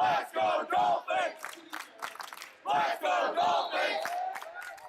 Let's go Dolphins! Let's go Dolphins!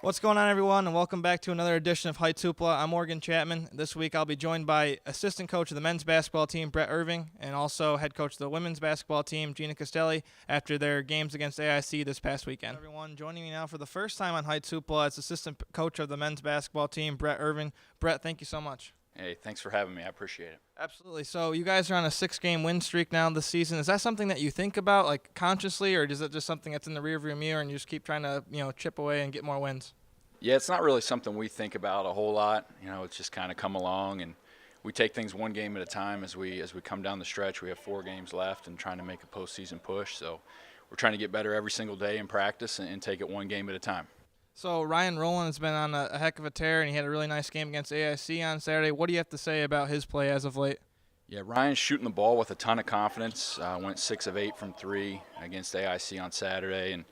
What's going on, everyone, and welcome back to another edition of Heights Hoopla. I'm Morgan Chapman. This week I'll be joined by assistant coach of the men's basketball team, Brett Irving, and also head coach of the women's basketball team, Gina Castelli, after their games against AIC this past weekend. Everyone, joining me now for the first time on Heights Hoopla is assistant coach of the men's basketball team, Brett Irving. Brett, thank you so much. Hey, thanks for having me. I appreciate it. Absolutely. So you guys are on a 6-game win streak now this season. Is that something that you think about, like, consciously, or is it just something that's in the rearview mirror and you just keep trying to, chip away and get more wins? Yeah, it's not really something we think about a whole lot. It's just kind of come along, and we take things one game at a time as we come down the stretch. We have 4 games left and trying to make a postseason push. So we're trying to get better every single day in practice and take it one game at a time. So Ryan Roland has been on a heck of a tear, and he had a really nice game against AIC on Saturday. What do you have to say about his play as of late? Yeah, Ryan's shooting the ball with a ton of confidence. Went 6 of 8 from 3 against AIC on Saturday, and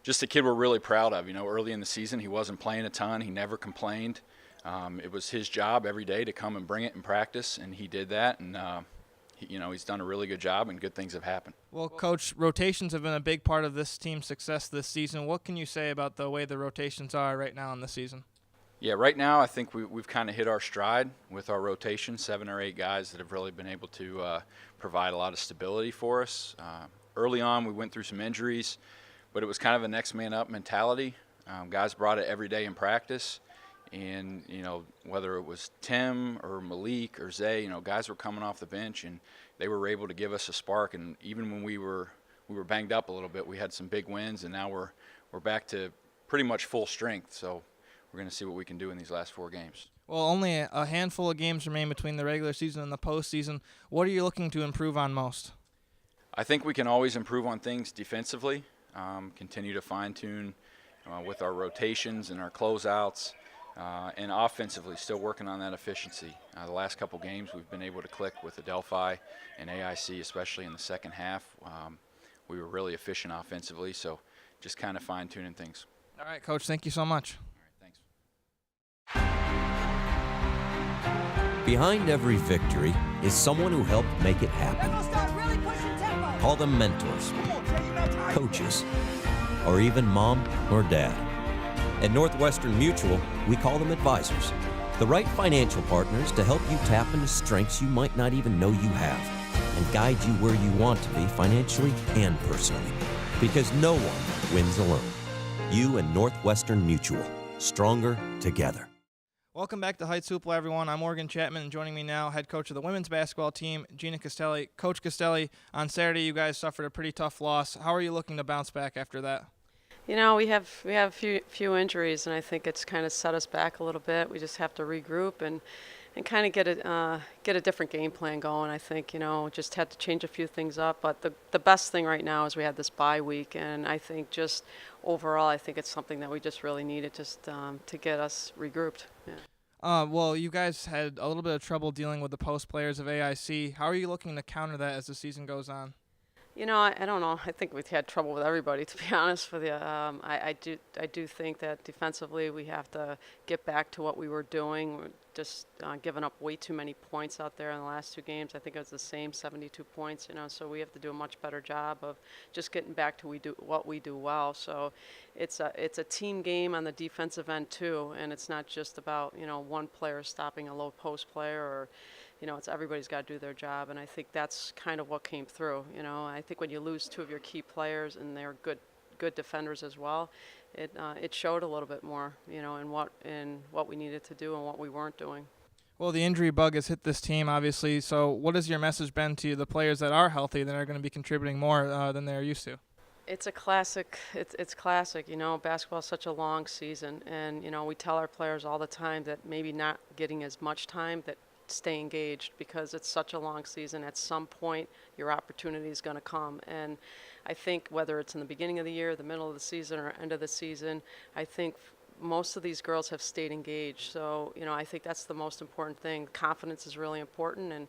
just a kid we're really proud of. Early in the season, he wasn't playing a ton. He never complained. It was his job every day to come and bring it in practice, and he did that. And he's done a really good job, and good things have happened. Well, Coach, rotations have been a big part of this team's success this season. What can you say about the way the rotations are right now in the season? Yeah, right now I think we've kind of hit our stride with our rotation. 7 or 8 guys that have really been able to provide a lot of stability for us. Early on, we went through some injuries, but it was kind of a next man up mentality. Guys brought it every day in practice, and whether it was Tim or Malik or Zay, guys were coming off the bench and they were able to give us a spark. And even when we were banged up a little bit, we had some big wins, and now we're back to pretty much full strength. So we're going to see what we can do in these last 4 games. Well, only a handful of games remain between the regular season and the postseason. What are you looking to improve on most? I think we can always improve on things defensively. Continue to fine-tune with our rotations and our closeouts, and offensively still working on that efficiency. The last couple games we've been able to click with Adelphi and AIC, especially in the second half. We were really efficient offensively, so just kind of fine-tuning things. All right, Coach, thank you so much. All right, thanks. Behind every victory is someone who helped make it happen. Call them mentors, coaches, or even mom or dad. At Northwestern Mutual, we call them advisors, the right financial partners to help you tap into strengths you might not even know you have and guide you where you want to be financially and personally. Because no one wins alone. You and Northwestern Mutual, stronger together. Welcome back to Heights Hoopla, everyone. I'm Morgan Chapman, and joining me now, head coach of the women's basketball team, Gina Castelli. Coach Castelli, on Saturday you guys suffered a pretty tough loss. How are you looking to bounce back after that? We have a few injuries, and I think it's kind of set us back a little bit. We just have to regroup and kind of get a different game plan going. I think just had to change a few things up. But the best thing right now is we had this bye week, and I think just overall, I think it's something that we just really needed just to get us regrouped. Yeah. Well, you guys had a little bit of trouble dealing with the post players of AIC. How are you looking to counter that as the season goes on? I don't know. I think we've had trouble with everybody, to be honest with you. I do think that defensively we have to get back to what we were doing. We're just giving up way too many points out there in the last 2 games. I think it was the same 72 points, so we have to do a much better job of just getting back to what we do well. So it's a team game on the defensive end too, and it's not just about one player stopping a low post player or it's everybody's got to do their job, and I think that's kind of what came through. I think when you lose 2 of your key players and they're good defenders as well, it showed a little bit more, in what we needed to do and what we weren't doing. Well, the injury bug has hit this team, obviously. So, what has your message been to the players that are healthy that are going to be contributing more than they're used to? It's a classic. It's classic. Basketball is such a long season, and we tell our players all the time that maybe not getting as much time, that stay engaged because it's such a long season. At some point, your opportunity is going to come. And I think whether it's in the beginning of the year, the middle of the season, or end of the season, I think most of these girls have stayed engaged. So, I think that's the most important thing. Confidence is really important. And,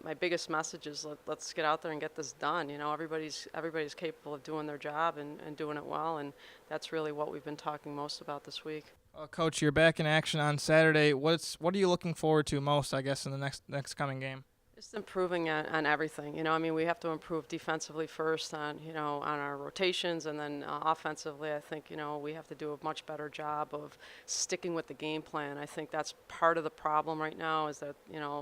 my biggest message is let's get out there and get this done. Everybody's capable of doing their job and doing it well. And that's really what we've been talking most about this week. Coach, you're back in action on Saturday. What are you looking forward to most, I guess, in the next coming game? Just improving on everything, I mean, we have to improve defensively first on, on our rotations, and then offensively, I think, we have to do a much better job of sticking with the game plan. I think that's part of the problem right now is that,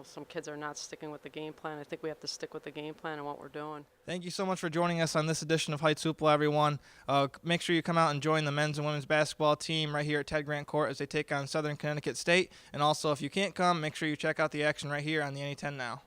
some kids are not sticking with the game plan. I think we have to stick with the game plan and what we're doing. Thank you so much for joining us on this edition of Heights Hoopla, everyone. Make sure you come out and join the men's and women's basketball team right here at Ted Grant Court as they take on Southern Connecticut State. And also, if you can't come, make sure you check out the action right here on the Any 10 Now.